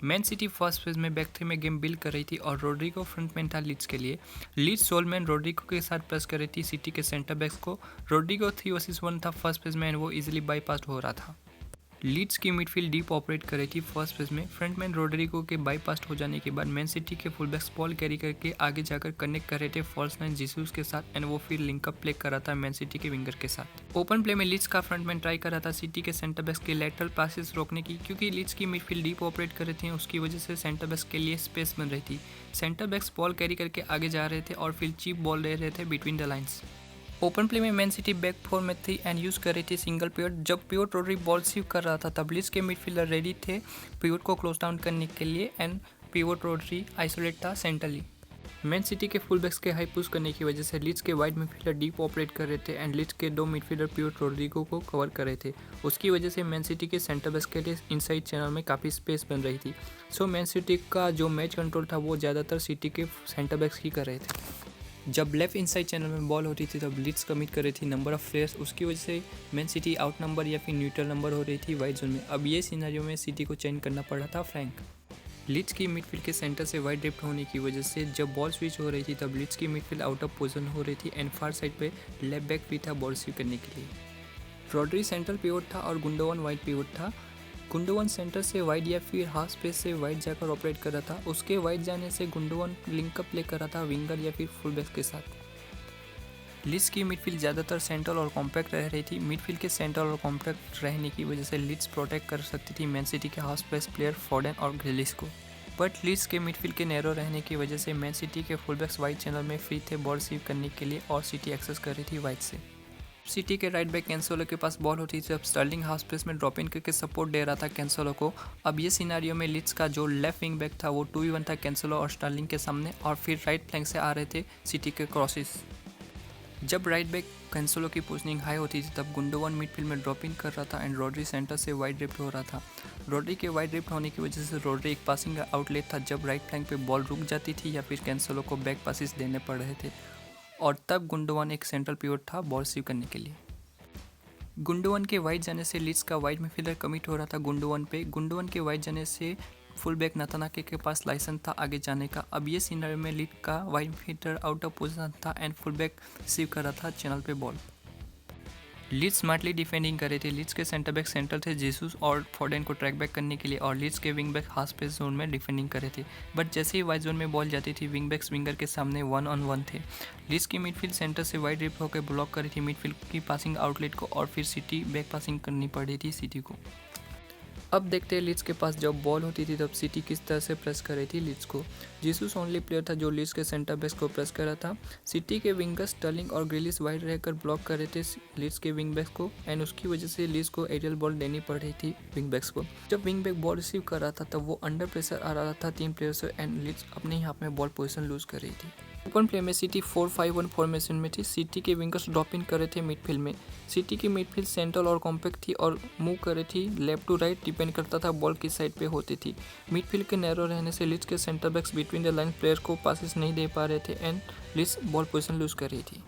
Man city first phase में back three में game build कर रही थी और रोड्रिगो फ्रंटमैन था लीड्स के लिए। लीड्स सोलमैन रोड्रिगो के साथ प्रेस कर रही थी सिटी के सेंटर बैक्स को। रोड्रिगो 3 vs 1 था फर्स्ट फेज में एंड वो इजीली बाईपास हो रहा था। लीड्स की मिडफील्ड डीप ऑपरेट कर रही थी फर्स्ट फेज में। फ्रंटमैन रोड्रिगो के बाईपास हो जाने के बाद मैन सिटी के फुलबैक्स बॉल कैरी करके आगे जाकर कनेक्ट कर रहे थे फॉल्स नाइन जीसस के साथ एंड वो फिर लिंकअप प्ले कर रहा था मैन सिटी के विंगर के साथ। ओपन प्ले में लीड्स का फ्रंटमैन ट्राई कर रहा था सिटी के सेंटर बैक्स के लेटरल पासेस रोकने की, क्योंकि लीड्स की मिडफील्ड डीप ऑपरेट कर रहे थे, उसकी वजह से सेंटर बैक्स के लिए स्पेस बन रही थी। सेंटर बैक्स बॉल कैरी करके आगे जा रहे थे और फिर चीप बॉल ले रहे थे between the lines. Open play में मैन सिटी बैक फोर में थी एंड यूज़ कर रही थी सिंगल पिवट। जब पिवट रोड्री बॉल सीव कर रहा था तब लीड्स के मिडफील्डर रेडी थे पिवट को क्लोज डाउन करने के लिए एंड पिवट रोड्री आइसोलेट था सेंटरली। मैन सिटी के फुल बैक्स के हाई पुश करने की वजह से लीड्स के वाइड मिडफील्डर डीप ऑपरेट कर रहे थे एंड लीड्स के 2 मिडफील्डर पिवट रोड्रिगो को कवर कर रहे थे। उसकी वजह से मैन सिटी के सेंटर बैक्स के लिए इनसाइड चैनल में काफ़ी स्पेस बन रही थी। सो मैन सिटी का जो मैच कंट्रोल था वो ज़्यादातर सिटी के सेंटर बैक्स ही कर रहे थे। जब लेफ्ट इनसाइड चैनल में बॉल होती थी तब लीड्स कमिट कर रही थी नंबर ऑफ प्लेयर्स, उसकी वजह से मैन सिटी आउट नंबर या फिर न्यूट्रल नंबर हो रही थी वाइड जोन में। अब ये सिनेरियो में सिटी को चेंज करना पड़ रहा था फ्लैंक। लीड्स की मिडफील्ड के सेंटर से वाइड ड्रिफ्ट होने की वजह से जब बॉल स्विच हो रही थी तब लीड्स की मिडफील्ड आउट ऑफ पोजीशन हो रही थी एंड फार साइड पे लेफ्ट बैक भी था बॉल रिसीव करने के लिए। रोड्री सेंट्रल पिवट था और गुंडोवन वाइड पिवट था। गुंडोवन सेंटर से वाइड या फिर हाफ स्पेस से वाइड जाकर ऑपरेट कर रहा था। उसके वाइड जाने से गुंडोवन लिंकअप प्ले कर रहा था विंगर या फिर फुल बैक के साथ। लीड्स की मिडफील्ड ज़्यादातर सेंट्रल और कॉम्पैक्ट रह रही थी। मिडफील्ड के सेंट्रल और कॉम्पैक्ट रहने की वजह से लीड्स प्रोटेक्ट कर सकती थी मैन सिटी के हाफ स्पेस प्लेयर फोर्डन और ग्रिलिश को। बट लीड्स के मिडफील्ड के नैरो रहने की वजह से मैन सिटी के फुलबैक्स वाइड चैनल में फ्री थे बॉल रिसीव करने के लिए और सिटी एक्सेस कर रही थी वाइड से। सिटी के राइट बैक कैंसेलो के पास बॉल होती थी, अब स्टर्लिंग हाफ स्पेस में ड्रॉप इन करके सपोर्ट दे रहा था कैंसेलो को। अब ये सिनेरियो में लीड्स का जो लेफ्ट विंग बैक था वो 2v1 था कैंसेलो और स्टर्लिंग के सामने, और फिर राइट फ्लैंक से आ रहे थे सिटी के क्रॉसेस। जब राइट बैक कैंसेलो की पोजीशनिंग हाई होती थी तब गुंडोवन मिडफील्ड में ड्रॉप इन कर रहा था एंड रोड्री सेंटर से वाइड ड्रिफ्ट हो रहा था। रोड्री के वाइड ड्रिफ्ट होने की वजह से रोड्री एक पासिंग आउटलेट था जब राइट फ्लैंक पे बॉल रुक जाती थी या फिर कैंसेलो को बैक पासिस देने पड़ रहे थे, और तब गुंडोवन एक सेंट्रल पिवट था बॉल रिसीव करने के लिए। गुंडोवन के वाइड जाने से लीड्स का वाइड मिडफील्डर कमिट हो रहा था गुंडोवन पे। गुंडोवन के वाइड जाने से फुल बैक नाथानाके के पास लाइसेंस था आगे जाने का। अब ये सिनेरियो में लीड का wide midfielder out of position था एंड फुल बैक रिसीव कर रहा था चैनल पे बॉल। लीड्स स्मार्टली डिफेंडिंग कर रहे थे। लीड्स के सेंटर बैक सेंटर थे जीसस और फोर्डन को ट्रैक बैक करने के लिए, और लीड्स के wing back half space zone में डिफेंडिंग कर रहे थे। बट जैसे ही वाइड जोन में बॉल जाती थी विंग बैक्स विंगर के सामने 1-on-1 थे। लीड्स की मिडफील्ड सेंटर से वाइड ड्रिफ्ट होकर ब्लॉक कर रही थी मिडफील्ड की पासिंग आउटलेट को, और फिर सिटी बैक पासिंग करनी पड़ रही थी सिटी को। अब देखते हैं लीड्स के पास जब बॉल होती थी तब सिटी किस तरह से प्रेस कर रही थी लीड्स को। जीसस ओनली प्लेयर था जो लीड्स के सेंटर बैक्स को प्रेस कर रहा था। सिटी के विंगर्स स्टर्लिंग और ग्रिलिश वाइड रहकर ब्लॉक कर रहे थे लीड्स के विंग बैक्स को, एंड उसकी वजह से लीड्स को एरियल बॉल देनी पड़ रही थी विंग बैक्स को। जब विंग बैक बॉल रिसीव कर रहा था तब वो अंडर प्रेशर आ रहा था 3 प्लेयर से एंड लीड्स अपने ही हाथ में बॉल पोजीशन लूज कर रही थी। ओपन प्ले में सिटी 4-5-1 फॉर्मेशन में थी। सिटी के विंगर्स ड्रॉप इन कर रहे थे मिडफील्ड में। सिटी की मिडफील्ड सेंट्रल और कॉम्पैक्ट थी और मूव कर रही थी लेफ्ट टू राइट, डिपेंड करता था बॉल किस साइड पे होती थी। मिडफील्ड के नैरो रहने से लीड्स के centre backs between the line player को पासेस नहीं दे पा रहे थे and Leeds ball position lose कर रही थी।